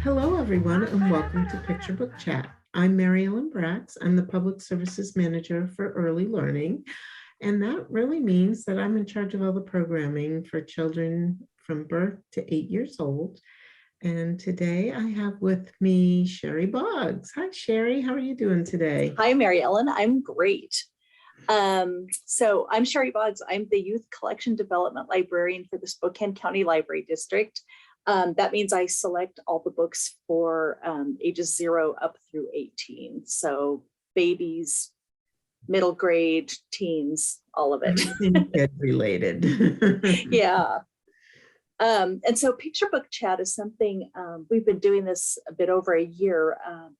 Hello, everyone, and welcome to Picture Book Chat. I'm Mary Ellen Brax. I'm the Public Services Manager for Early Learning, and that really means that I'm in charge of all the programming for children from birth to 8 years old. And today I have with me Sheri Boggs. Hi, Sheri. How are you doing today? Hi, Mary Ellen. I'm great. So I'm Sheri Boggs. I'm the Youth Collection Development Librarian for the Spokane County Library District. That means I select all the books for ages 0 up through 18. So babies, middle grade, teens, all of it. Kid related. Yeah. And so Picture Book Chat is something we've been doing this a bit over a year.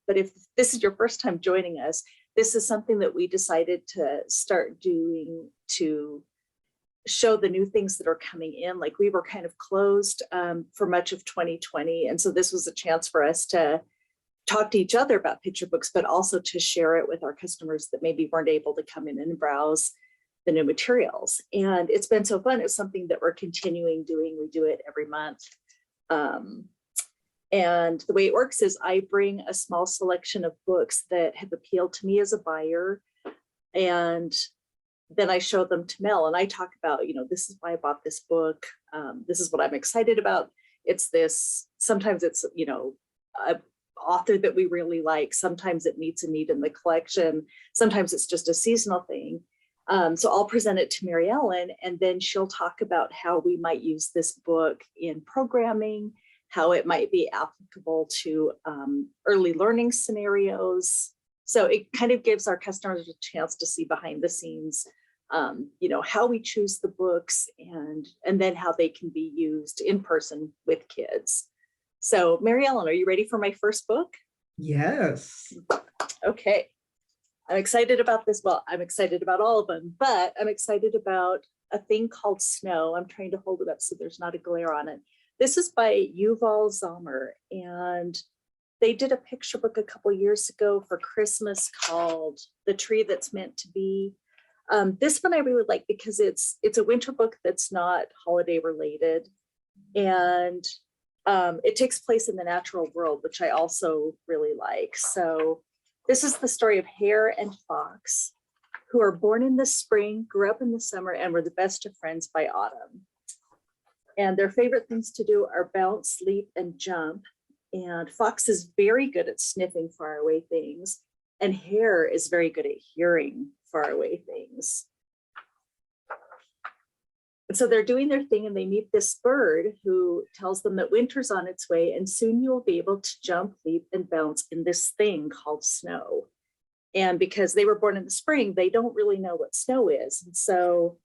But if this is your first time joining us, this is something that we decided to start doing to show the new things that are coming in. Like, we were kind of closed for much of 2020. And so this was a chance for us to talk to each other about picture books, but also to share it with our customers that maybe weren't able to come in and browse the new materials. And it's been so fun. It's something that we're continuing doing. We do it every month. And the way it works is I bring a small selection of books that have appealed to me as a buyer, and then I show them to Mel, and I talk about, this is why I bought this book. This is what I'm excited about. It's this, sometimes it's, a author that we really like. Sometimes it meets a need in the collection. Sometimes it's just a seasonal thing. So I'll present it to Mary Ellen, and then she'll talk about how we might use this book in programming, how it might be applicable to early learning scenarios. So it kind of gives our customers a chance to see behind the scenes, how we choose the books, and then how they can be used in person with kids. So Mary Ellen, are you ready for my first book? Yes. Okay. I'm excited about this. Well, I'm excited about all of them, but I'm excited about a thing called Snow. I'm trying to hold it up so there's not a glare on it. This is by Yuval Zommer, and they did a picture book a couple years ago for Christmas called The Tree That's Meant to Be. This one I really like because it's a winter book that's not holiday related, and it takes place in the natural world, which I also really like. So this is the story of Hare and Fox, who are born in the spring, grew up in the summer, and were the best of friends by autumn. And their favorite things to do are bounce, leap, and jump. And Fox is very good at sniffing faraway things, and Hare is very good at hearing faraway things. And so they're doing their thing, and they meet this bird who tells them that winter's on its way, and soon you'll be able to jump, leap, and bounce in this thing called snow. And because they were born in the spring, they don't really know what snow is. And so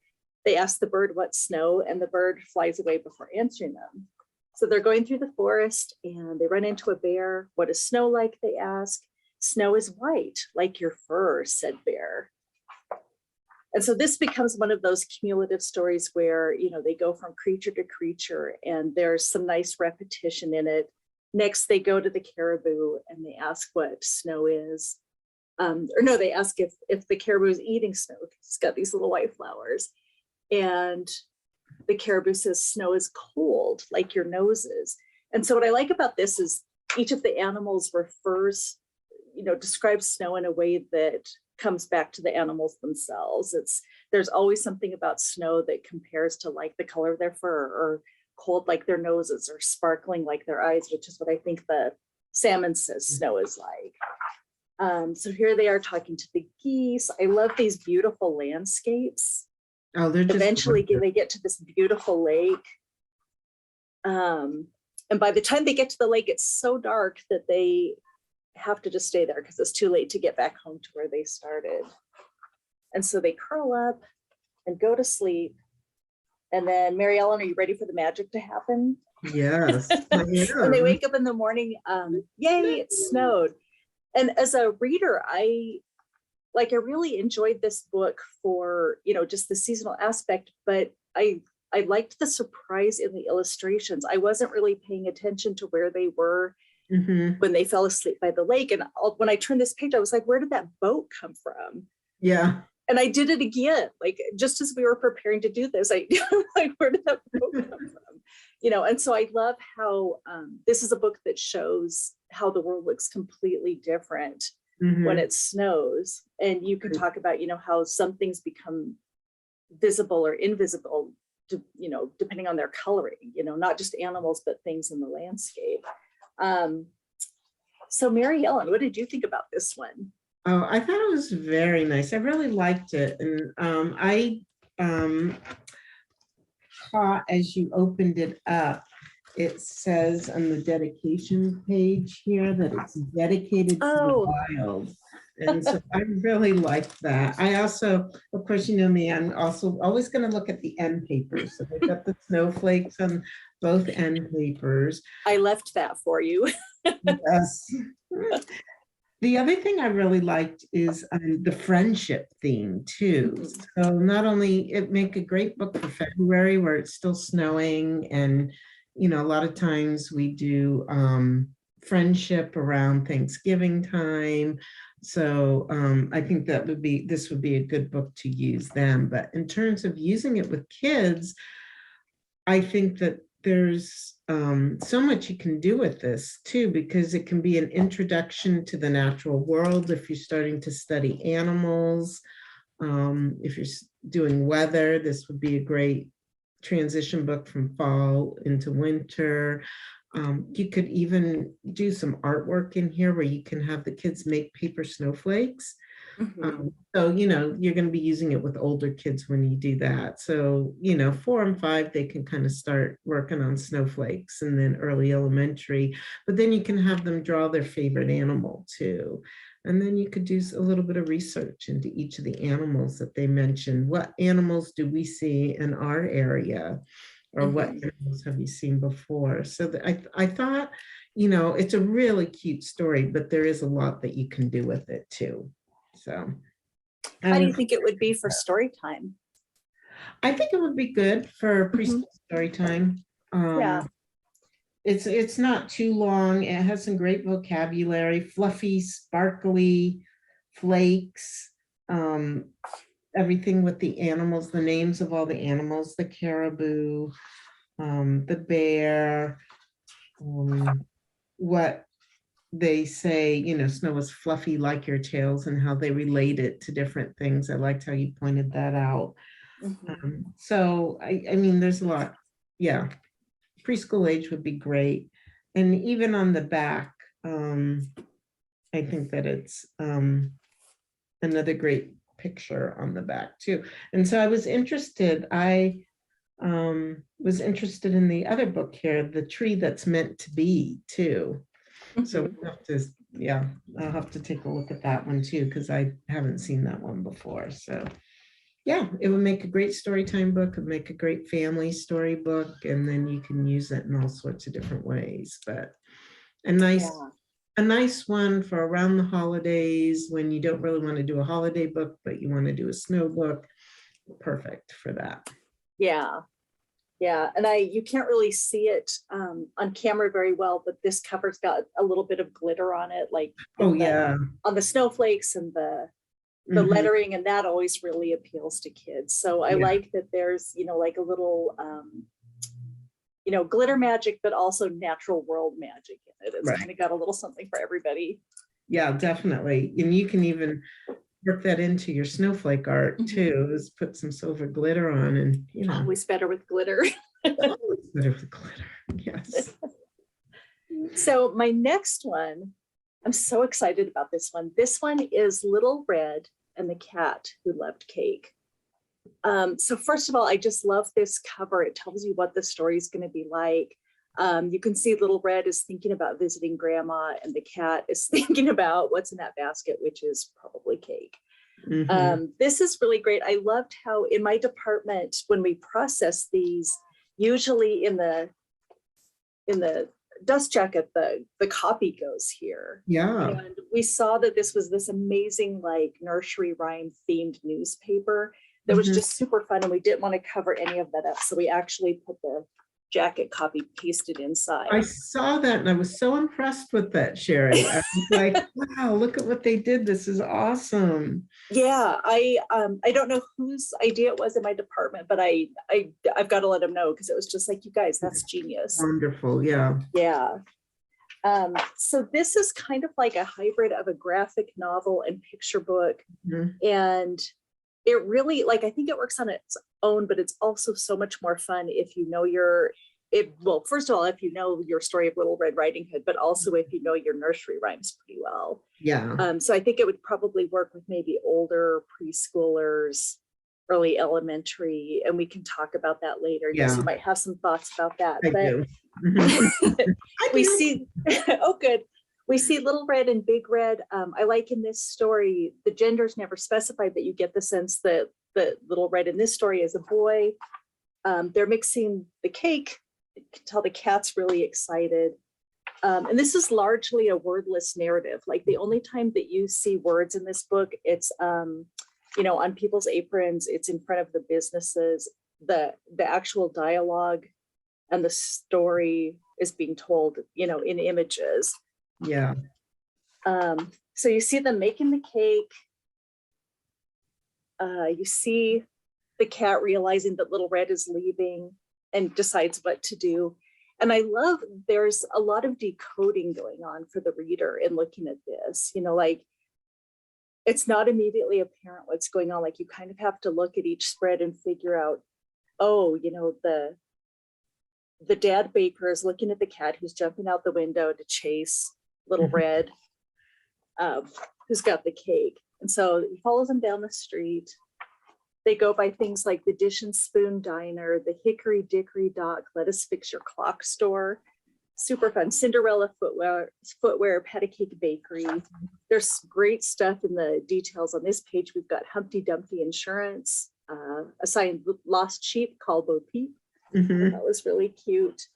they ask the bird what's snow, and the bird flies away before answering them. So they're going through the forest, and they run into a bear. What is snow like, they ask. Snow is white, like your fur, said Bear. And so this becomes one of those cumulative stories where, they go from creature to creature, and there's some nice repetition in it. Next, they go to the caribou, and they ask what snow is. They ask if the caribou is eating snow. It's got these little white flowers. And the caribou says, snow is cold, like your noses. And so what I like about this is each of the animals refers, describes snow in a way that comes back to the animals themselves. There's always something about snow that compares to like the color of their fur, or cold like their noses, or sparkling like their eyes, which is what I think the salmon says snow is like. So here they are talking to the geese. I love these beautiful landscapes. Oh, they're just eventually they get to this beautiful lake. And by the time they get to the lake, it's so dark that they have to just stay there because it's too late to get back home to where they started. And so they curl up and go to sleep. And then, Mary Ellen, are you ready for the magic to happen? Yes. When they wake up in the morning, yay, it snowed. And as a reader, I really enjoyed this book for, just the seasonal aspect, but I liked the surprise in the illustrations. I wasn't really paying attention to where they were when they fell asleep by the lake. And when I turned this page, I was like, where did that boat come from? Yeah. And I did it again, like just as we were preparing to do this, I'm like, where did that boat come from? And so I love how this is a book that shows how the world looks completely different when it snows. And you can talk about, how some things become visible or invisible, depending on their coloring, not just animals, but things in the landscape. So Mary Ellen, what did you think about this one? Oh, I thought it was very nice. I really liked it. And I caught as you opened it up, it says on the dedication page here that it's dedicated to the wild. And so I really liked that. I also, of course, you know me, I'm also always going to look at the end papers. So they've got the snowflakes on both end papers. I left that for you. Yes. The other thing I really liked is the friendship theme too. So not only it make a great book for February where it's still snowing, and a lot of times we do friendship around Thanksgiving time. So I think this would be a good book to use then. But in terms of using it with kids, I think that there's so much you can do with this too, because it can be an introduction to the natural world if you're starting to study animals. If you're doing weather, this would be a great transition book from fall into winter. You could even do some artwork in here where you can have the kids make paper snowflakes. So, you're going to be using it with older kids when you do that. So, 4 and 5, they can kind of start working on snowflakes, and then early elementary, but then you can have them draw their favorite animal too. And then you could do a little bit of research into each of the animals that they mentioned. What animals do we see in our area? Or what animals have you seen before? So I thought, it's a really cute story, but there is a lot that you can do with it too. So how do you think it would be for story time? I think it would be good for preschool story time. Yeah. It's not too long. It has some great vocabulary, fluffy, sparkly flakes, everything with the animals, the names of all the animals, the caribou, the bear, what they say, snow is fluffy like your tails, and how they relate it to different things. I liked how you pointed that out. So I mean, there's a lot. Yeah, preschool age would be great. And even on the back, I think that it's another great picture on the back too. And so I was interested. I was interested in the other book here, The Tree That's Meant to Be too. So we'll have to, I'll have to take a look at that one too, because I haven't seen that one before. So yeah, it would make a great story time book, it would make a great family story book, and then you can use it in all sorts of different ways. But a nice one for around the holidays when you don't really want to do a holiday book, but you want to do a snow book. Perfect for that. Yeah, and you can't really see it on camera very well, but this cover's got a little bit of glitter on it, like on the snowflakes and the lettering, and that always really appeals to kids. So I like that there's like a little glitter magic, but also natural world magic in it. It's kind of got a little something for everybody. Yeah, definitely. And you can even work that into your snowflake art too, is put some silver glitter on, and always better with glitter. Always better with glitter, yes. So my next one, I'm so excited about this one. This one is Little Red and the Cat Who Loved Cake. So first of all, I just love this cover. It tells you what the story is going to be like. You can see Little Red is thinking about visiting grandma, and the cat is thinking about what's in that basket, which is probably cake. This is really great. I loved how in my department, when we process these, usually in the dust jacket, the copy goes here. Yeah. And we saw that this was this amazing like nursery rhyme themed newspaper that was just super fun, and we didn't want to cover any of that up. So we actually put jacket copy pasted inside. I saw that and I was so impressed with that, Sheri. I was like, wow, look at what they did. This is awesome. Yeah, I don't know whose idea it was in my department, but I've got to let them know, because it was just like, you guys, that's genius. Wonderful, yeah. Yeah. So this is kind of like a hybrid of a graphic novel and picture book. Mhm. And it really, like, I think it works on its own, but it's also so much more fun if you know well, first of all, if you know your story of Little Red Riding Hood, but also if you know your nursery rhymes pretty well. Yeah. So I think it would probably work with maybe older preschoolers, early elementary, and we can talk about that later. Yes, Yeah. you might have some thoughts about that. I But do. Mhm. I we do. see, oh, good. We see Little Red and Big Red. I like in this story, the gender's never specified, but you get the sense that the Little Red in this story is a boy. They're mixing the cake. You can tell the cat's really excited. And this is largely a wordless narrative. Like, the only time that you see words in this book, it's on people's aprons, it's in front of the businesses. The actual dialogue and the story is being told, in images. Yeah. So you see them making the cake. You see the cat realizing that Little Red is leaving and decides what to do. And I love, there's a lot of decoding going on for the reader in looking at this, like, it's not immediately apparent what's going on. Like, you kind of have to look at each spread and figure out, the dad baker is looking at the cat who's jumping out the window to chase Little Red, who's got the cake. And so he follows him down the street. They go by things like the Dish and Spoon Diner, the Hickory Dickory Dock Let Us Fix Your Clock Store. Super fun. Cinderella Footwear, Petacake Bakery. There's great stuff in the details on this page. We've got Humpty Dumpty Insurance, a signed lost sheep called Bo Peep. Mhm. That was really cute.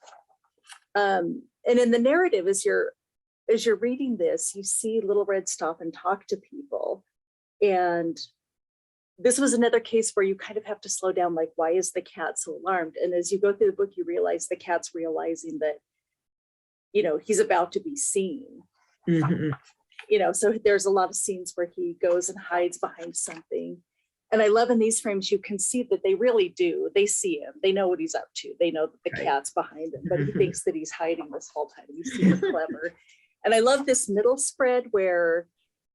And in the narrative, as you're reading this, you see Little Red stop and talk to people. And this was another case where you kind of have to slow down, like, why is the cat so alarmed? And as you go through the book, you realize the cat's realizing that, he's about to be seen. Mhm. So there's a lot of scenes where he goes and hides behind something. And I love in these frames, you can see that they really do. They see him. They know what he's up to. They know that the Right. cat's behind him, but he thinks that he's hiding this whole time. He's super clever. And I love this middle spread where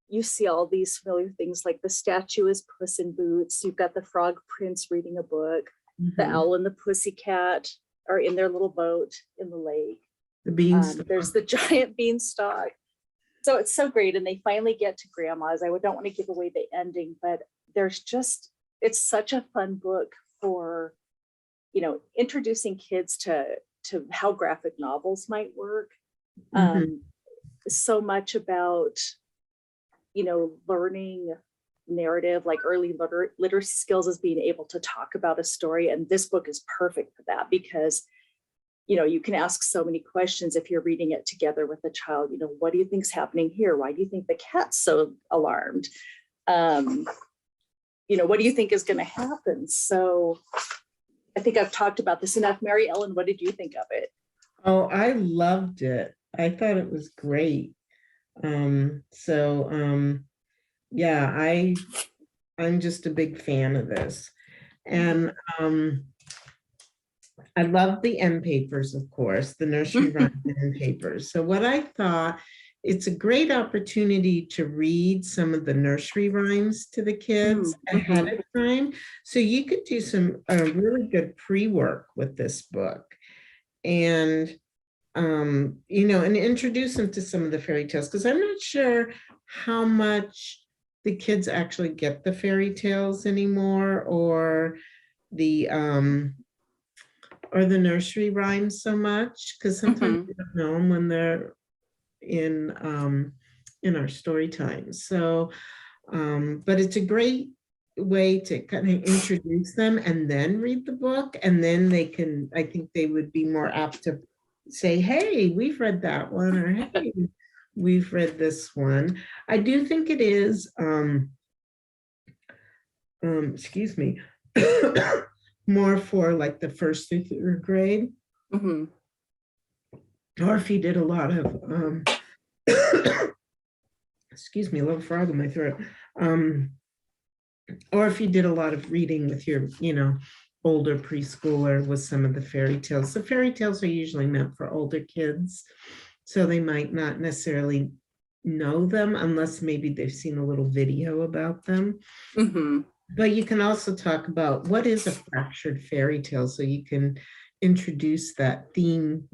you see all these familiar things, like the statue is Puss in Boots. You've got the Frog Prince reading a book. The Mhm. owl and the pussycat are in their little boat in the lake. The beans. There's the giant beanstalk. So it's so great. And they finally get to Grandma's. I don't want to give away the ending, but it's such a fun book for, introducing kids to how graphic novels might work. Mhm. So much about, learning narrative, like early literacy skills, is being able to talk about a story. And this book is perfect for that, because, you can ask so many questions if you're reading it together with a child. What do you think's happening here? Why do you think the cat's so alarmed? What do you think is going to happen? So I think I've talked about this enough. Mary Ellen, what did you think of it? Oh, I loved it. I thought it was great. Yeah, I'm just a big fan of this. And I love the end papers, of course, the nursery rhyme end papers. So what I thought, it's a great opportunity to read some of the nursery rhymes to the kids ahead of time. So you could do some really good pre-work with this book. And and introduce them to some of the fairy tales, because I'm not sure how much the kids actually get the fairy tales anymore, or the nursery rhymes so much, because sometimes we don't know them when they're in our story time. So but it's a great way to kind of introduce them and then read the book, and then I think they would be more apt to say, hey, we've read that one, or hey, we've read this one. I do think it is excuse me, more for like the first through third grade. Mhm. Or if you did a lot of, excuse me, a little frog in my throat. Or if you did a lot of reading with your, older preschooler with some of the fairy tales. The fairy tales are usually meant for older kids, so they might not necessarily know them unless maybe they've seen a little video about them. Mhm. But you can also talk about what is a fractured fairy tale, so you can introduce that theme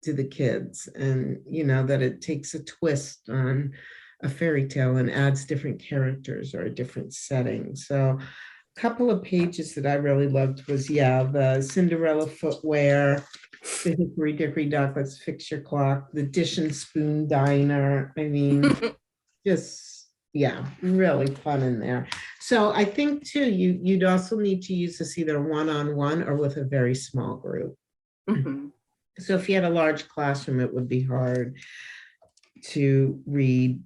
to the kids, and that it takes a twist on a fairy tale and adds different characters or a different setting. So a couple of pages that I really loved was, the Cinderella footwear, the Hickory Dickory Dock, let's fix your clock, the dish and spoon diner. I mean, just, really fun in there. So I think too, you'd also need to use this either one-on-one or with a very small group. Mhm. So if you had a large classroom, it would be hard to read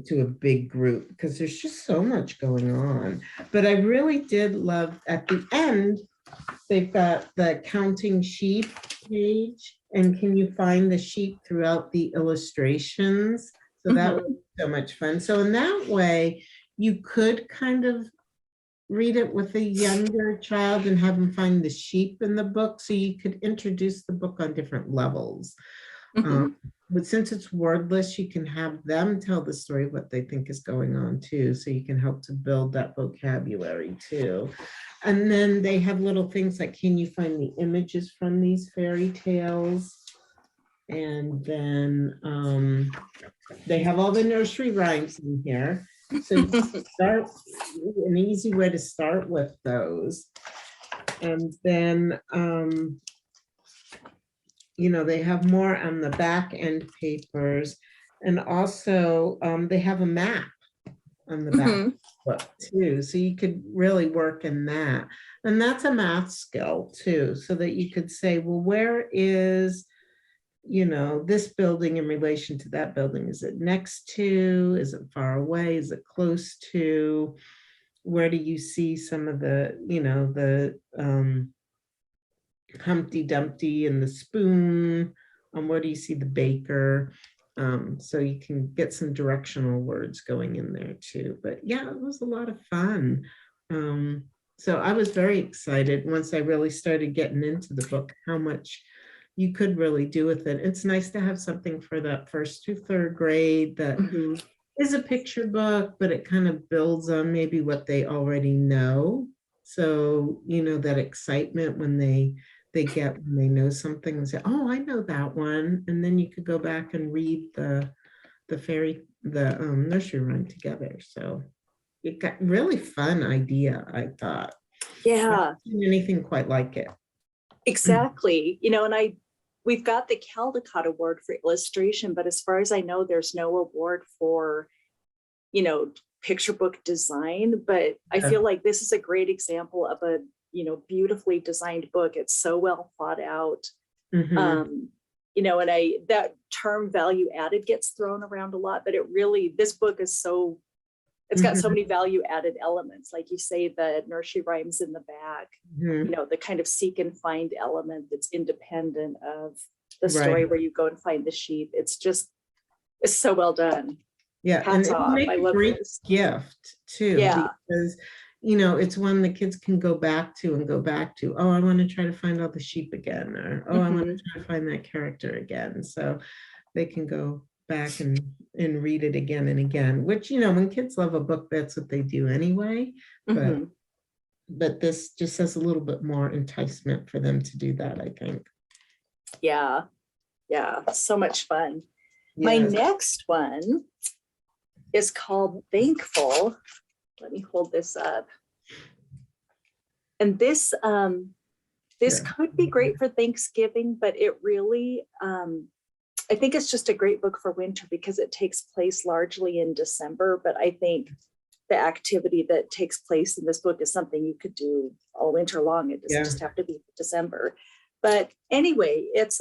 to a big group because there's just so much going on. But I really did love at the end, they've got the counting sheep page, and can you find the sheep throughout the illustrations? So that was so much fun. So in that way, you could kind of read it with a younger child and have them find the sheep in the book. So you could introduce the book on different levels. Mhm. But since it's wordless, you can have them tell the story of what they think is going on too. So you can help to build that vocabulary too. And then they have little things like, can you find the images from these fairy tales? And then they have all the nursery rhymes in here. So start an easy way to start with those. And then they have more on the back end papers, and also they have a map on the back book too, so you could really work in that. And that's a math skill too, so that you could say, well, where is this building in relation to that building? Is it next to, is it far away, is it close to? Where do you see some of the Humpty Dumpty and the spoon? Where do you see the baker? So you can get some directional words going in there too. But yeah, it was a lot of fun. So I was very excited once I really started getting into the book, how much you could really do with it. It's nice to have something for that first to third grade that is a picture book, but it kind of builds on maybe what they already know. So, that excitement when they get when they know something and say, oh, I know that one. And then you could go back and read the nursery rhyme together. So it got really fun idea, I thought. I Yeah, haven't seen anything quite like it. exactly. And we've got the Caldecott Award for illustration, but as far as I know, there's no award for, picture book design. But I feel like this is a great example of a, beautifully designed book. It's so well thought out. Mhm. And that term value added gets thrown around a lot, but this book is it's got so many value added elements. Like you say, the nursery rhymes in the back, the kind of seek and find element that's independent of the story where you go and find the sheep. It's so well done. Yeah, and Hats it would off. make I a love great this. gift too, Yeah. because it's one the kids can go back to and go back to. Oh, I want to try to find all the sheep again, or oh, I want to try to find that character again. So they can go back and read it again and again, which when kids love a book, that's what they do anyway. But this just has a little bit more enticement for them to do that, I think. Yeah. So much fun. My next one is called Thankful. Let me hold this up. And this could be great for Thanksgiving, but it really, I think it's just a great book for winter because it takes place largely in December. But I think the activity that takes place in this book is something you could do all winter long. It doesn't just have to be December. But anyway, it's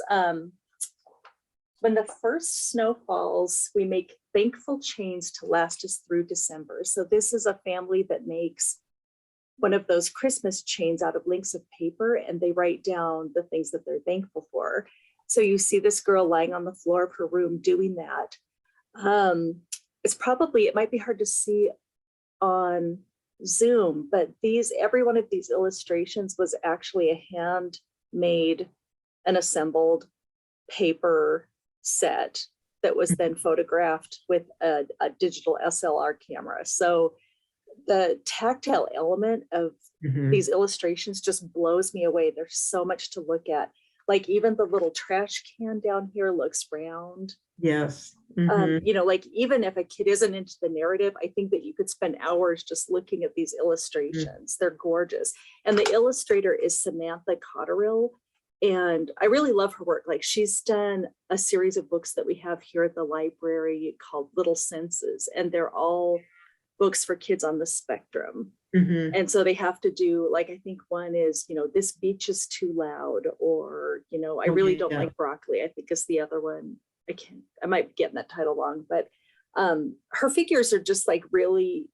when the first snow falls, we make thankful chains to last us through December. So this is a family that makes one of those Christmas chains out of links of paper, and they write down the things that they're thankful for. So you see this girl lying on the floor of her room doing that. It might be hard to see on Zoom, but every one of these illustrations was actually a handmade and assembled paper set that was then photographed with a digital SLR camera. So the tactile element of these illustrations just blows me away. There's so much to look at. Like even the little trash can down here looks round. Yes. Like even if a kid isn't into the narrative, I think that you could spend hours just looking at these illustrations. They're gorgeous. And the illustrator is Samantha Cotterill. And I really love her work. Like she's done a series of books that we have here at the library called Little Senses, and they're all books for kids on the spectrum. And so they have to do, like, I think one is, this beach is too loud, or, I really don't like broccoli, I think is the other one. I might be getting that title wrong, but her figures are just like really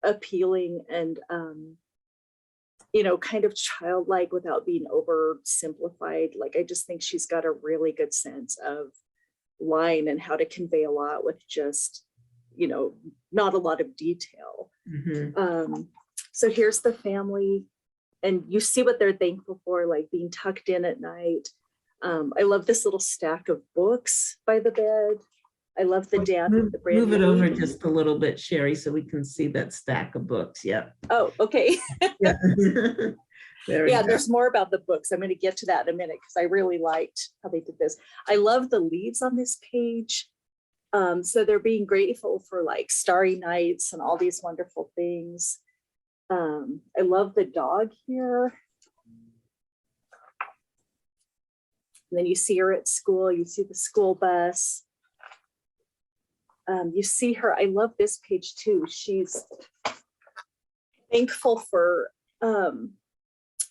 appealing and, kind of childlike without being oversimplified. Like, I just think she's got a really good sense of line and how to convey a lot with just, not a lot of detail. So here's the family, and you see what they're thankful for, like being tucked in at night. I love this little stack of books by the bed. I love the dad with the brand. Move it over just a little bit, Sheri, so we can see that stack of books. Yeah. Oh, okay. Yeah. There's more about the books. I'm going to get to that in a minute because I really liked how they did this. I love the leaves on this page. So they're being grateful for like starry nights and all these wonderful things. I love the dog here. And then you see her at school, you see the school bus. You see her, I love this page too. She's thankful for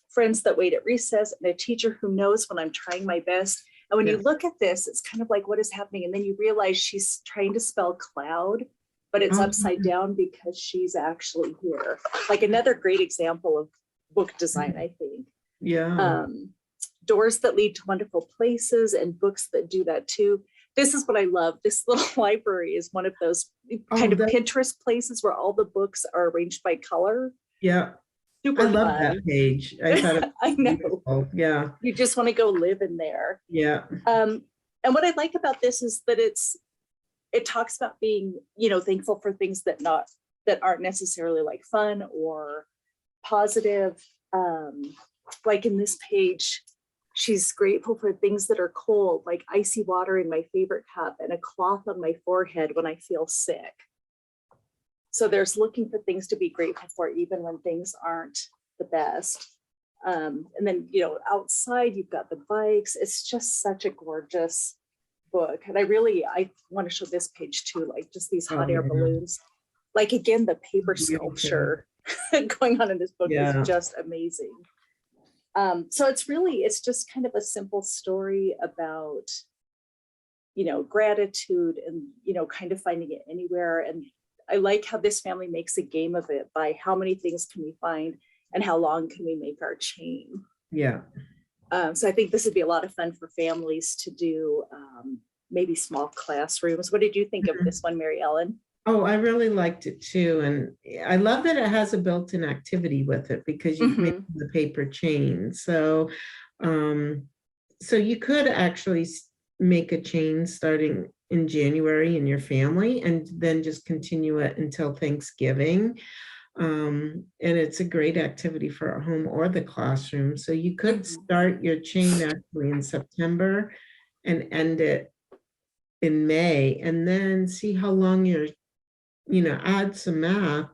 friends that wait at recess and a teacher who knows when I'm trying my best. And when you look at this, it's kind of like, what is happening? And then you realize she's trying to spell cloud, but it's upside down because she's actually here. Like another great example of book design, I think. Yeah. Doors that lead to wonderful places and books that do that too. This is what I love. This little library is one of those kind of Pinterest places where all the books are arranged by color. Yeah. Super I love fun. That page. I thought it I know. beautiful. Yeah. You just want to go live in there. Yeah. And what I like about this is that it talks about being, thankful for things that aren't necessarily like fun or positive. Like in this page, she's grateful for things that are cold, like icy water in my favorite cup and a cloth on my forehead when I feel sick. So there's looking for things to be grateful for, even when things aren't the best. And then, outside you've got the bikes. It's just such a gorgeous book. And I want to show this page too, like just these hot air balloons. Like again, the paper sculpture going on in this book is just amazing. So it's just kind of a simple story about, gratitude and, kind of finding it anywhere. And I like how this family makes a game of it by how many things can we find and how long can we make our chain. Yeah. So I think this would be a lot of fun for families to do, maybe small classrooms. What did you think of this one, Mary Ellen? Oh, I really liked it too. And I love that it has a built-in activity with it because you can make the paper chain. So, so you could actually make a chain starting in January in your family and then just continue it until Thanksgiving. And it's a great activity for a home or the classroom. So you could start your chain actually in September and end it in May, and then see how long you're, add some math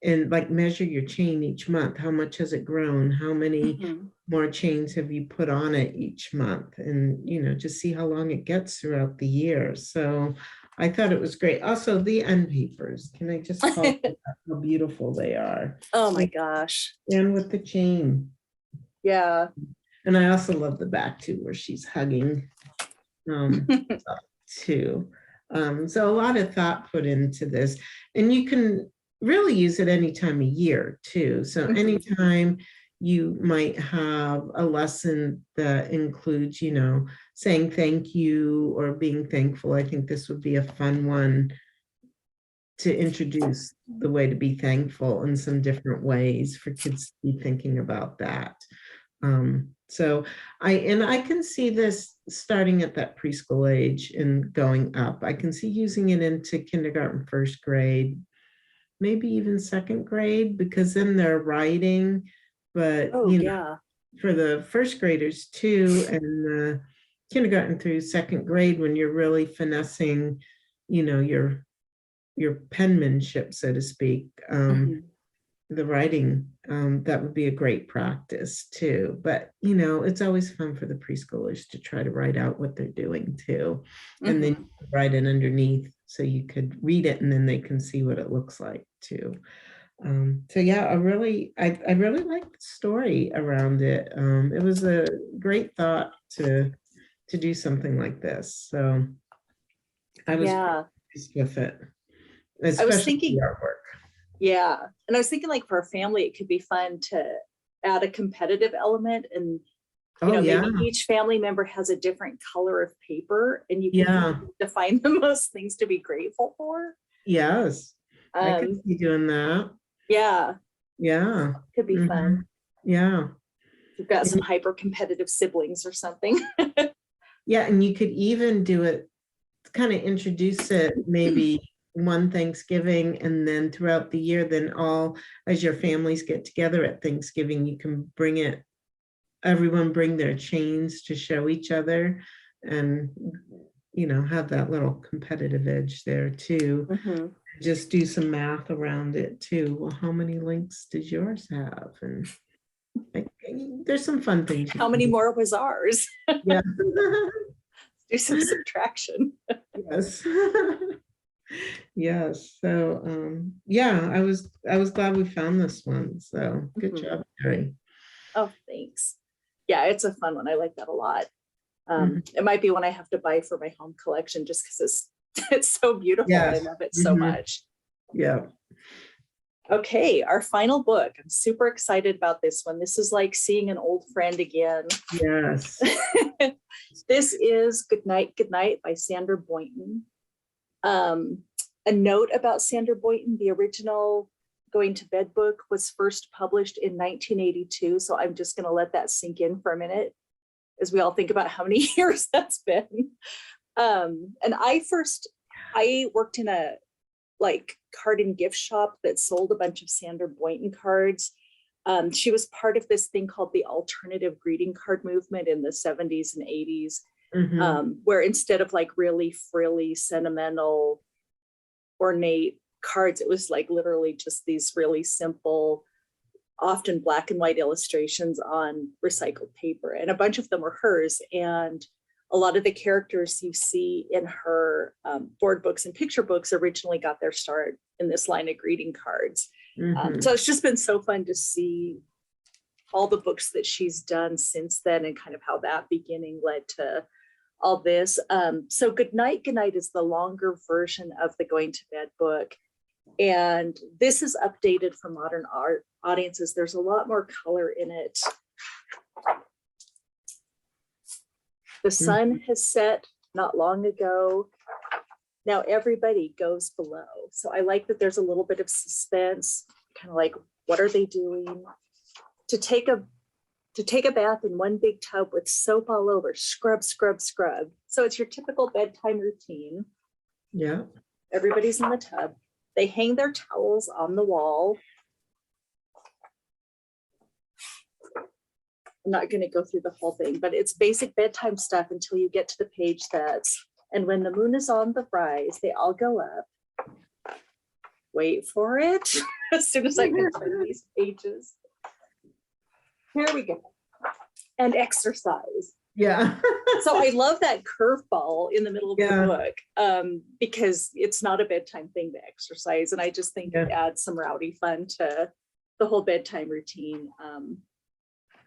and like measure your chain each month. How much has it grown? How many more chains have you put on it each month? And, just see how long it gets throughout the year. So I thought it was great. Also, the end papers. Can I just call it how beautiful they are? Oh my gosh. And with the chain. Yeah. And I also love the back too, where she's hugging too. So a lot of thought put into this. And you can really use it any time of year too. So anytime you might have a lesson that includes, saying thank you or being thankful, I think this would be a fun one to introduce the way to be thankful in some different ways for kids to be thinking about that. So I can see this starting at that preschool age and going up. I can see using it into kindergarten, first grade, maybe even second grade, because then they're writing. But for the first graders too, and the kindergarten through second grade, when you're really finessing, your penmanship, so to speak, the writing, that would be a great practice too. But it's always fun for the preschoolers to try to write out what they're doing too, and then write it underneath so you could read it and then they can see what it looks like too. So yeah, I really like the story around it. It was a great thought to do something like this. So I was pleased with it, especially the artwork. Yeah. And I was thinking, like, for a family, it could be fun to add a competitive element, and maybe each family member has a different color of paper, and you can define the most things to be grateful for. Yes. I could see doing that. Yeah. Yeah. Could be fun. Yeah. You've got some hyper competitive siblings or something. Yeah. And you could even do it, kind of introduce it maybe one Thanksgiving, and then throughout the year, then as your families get together at Thanksgiving, you can everyone bring their chains to show each other, and have that little competitive edge there too. Just do some math around it too. Well, how many links does yours have? And there's some fun things. How many more was ours? Yeah. Do some subtraction. Yes. Yes. So I was glad we found this one. So good job, Sheri. Oh, thanks. Yeah, it's a fun one. I like that a lot. It might be one I have to buy for my home collection just because it's so beautiful. Yes. I love it so much. Yeah. Okay, our final book. I'm super excited about this one. This is like seeing an old friend again. Yes. This is Good Night by Sandra Boynton. A note about Sandra Boynton: the original Going to Bed book was first published in 1982. So I'm just going to let that sink in for a minute as we all think about how many years that's been. And I worked in a card and gift shop that sold a bunch of Sandra Boynton cards. She was part of this thing called the alternative greeting card movement in the 70s and 80s, where instead of really frilly, sentimental, ornate cards, it was literally just these really simple, often black and white illustrations on recycled paper. And a bunch of them were hers. And a lot of the characters you see in her board books and picture books originally got their start in this line of greeting cards. So it's just been so fun to see all the books that she's done since then, and kind of how that beginning led to all this. So Good Night is the longer version of the Going to Bed book. And this is updated for modern art audiences. There's a lot more color in it. The sun has set not long ago. Now everybody goes below. So I like that there's a little bit of suspense, kind of like, what are they doing? To take a bath in one big tub with soap all over, scrub. So it's your typical bedtime routine. Yeah. Everybody's in the tub. They hang their towels on the wall. I'm not going to go through the whole thing, but it's basic bedtime stuff until you get to the page that's, and when the moon is on the rise, they all go up. Wait for it. As soon as I can turn these pages. Here we go. And exercise. Yeah. So I love that curveball in the middle of the book, because it's not a bedtime thing to exercise. And I just think it adds some rowdy fun to the whole bedtime routine.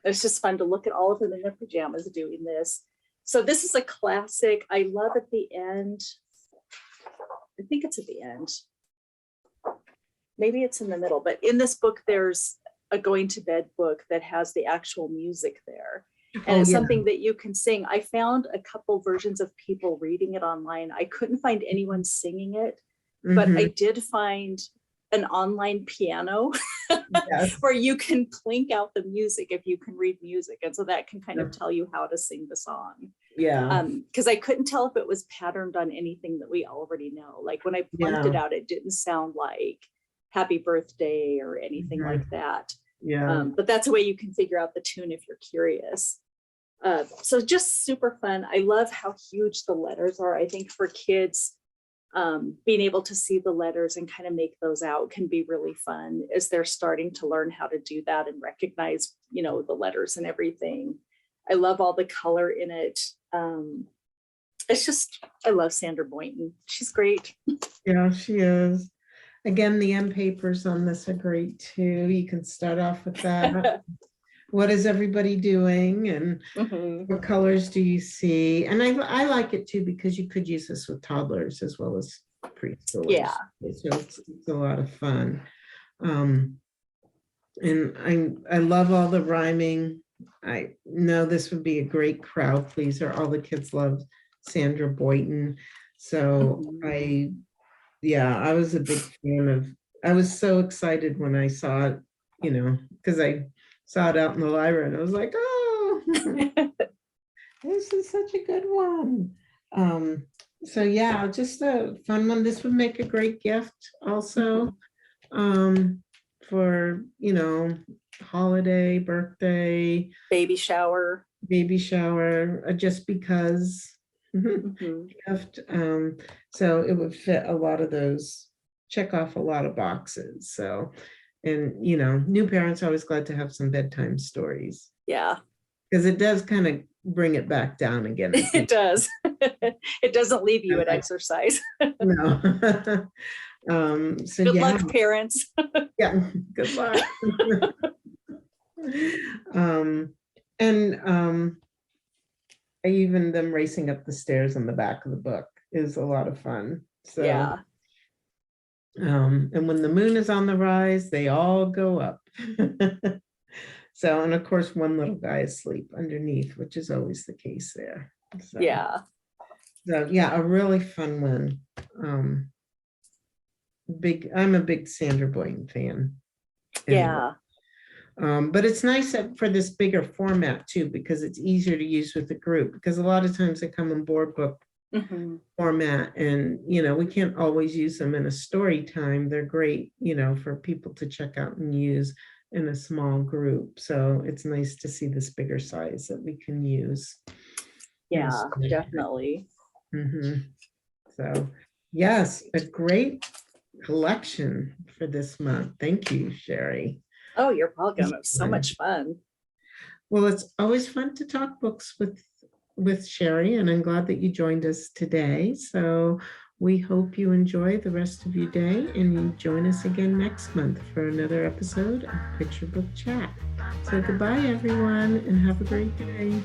It's just fun to look at all of them in their pajamas doing this. So this is a classic. I love at the end. I think it's at the end. maybe it's in the middle, but in this book, there's a going to bed book that has the actual music there. And it's something that you can sing. I found a couple versions of people reading it online. I couldn't find anyone singing it, but I did find an online piano where you can plink out the music if you can read music. And so that can kind of tell you how to sing the song. Yeah. Because I couldn't tell if it was patterned on anything that we already know. Like when I plunked it out, it didn't sound like Happy Birthday or anything like that. Yeah. But that's a way you can figure out the tune if you're curious. So just super fun. I love how huge the letters are. I think for kids, being able to see the letters and kind of make those out can be really fun as they're starting to learn how to do that and recognize, you know, the letters and everything. I love all the color in it. It's just, I love Sandra Boynton. She's great. Yeah, she is. Again, the end papers on this are great too. You can start off with that. What is everybody doing, and what colors do you see? And I like it too, because you could use this with toddlers as well as preschoolers. Yeah. So it's a lot of fun. And I love all the rhyming. I know this would be a great crowd pleaser. All the kids love Sandra Boynton. So I was a big fan of, I was so excited when I saw it, you know, because I saw it out in the library and I was like, oh, this is such a good one. So yeah, just a fun one. This would make a great gift also for, you know, holiday, birthday, baby shower, just because gift. So it would fit a lot of those, check off a lot of boxes. So, and you know, new parents are always glad to have some bedtime stories. Yeah, because it does kind of bring it back down again. It does. It doesn't leave you at exercise. No. So good luck, parents. Yeah, good luck. Even them racing up the stairs in the back of the book is a lot of fun. So yeah. And when the moon is on the rise, they all go up. So, and of course, one little guy is asleep underneath, which is always the case there. So, yeah. So yeah, a really fun one. I'm a big Sandra Boynton fan. Yeah. But it's nice for this bigger format too, because it's easier to use with the group, because a lot of times they come in board book format, and you know, we can't always use them in a story time. They're great, you know, for people to check out and use in a small group. So it's nice to see this bigger size that we can use. Yeah, definitely. So yes, a great collection for this month. Thank you, Sheri. Oh, you're welcome. It was so much fun. Well, it's always fun to talk books with Sheri, and I'm glad that you joined us today. So we hope you enjoy the rest of your day, and you join us again next month for another episode of Picture Book Chat. So goodbye, everyone, and have a great day.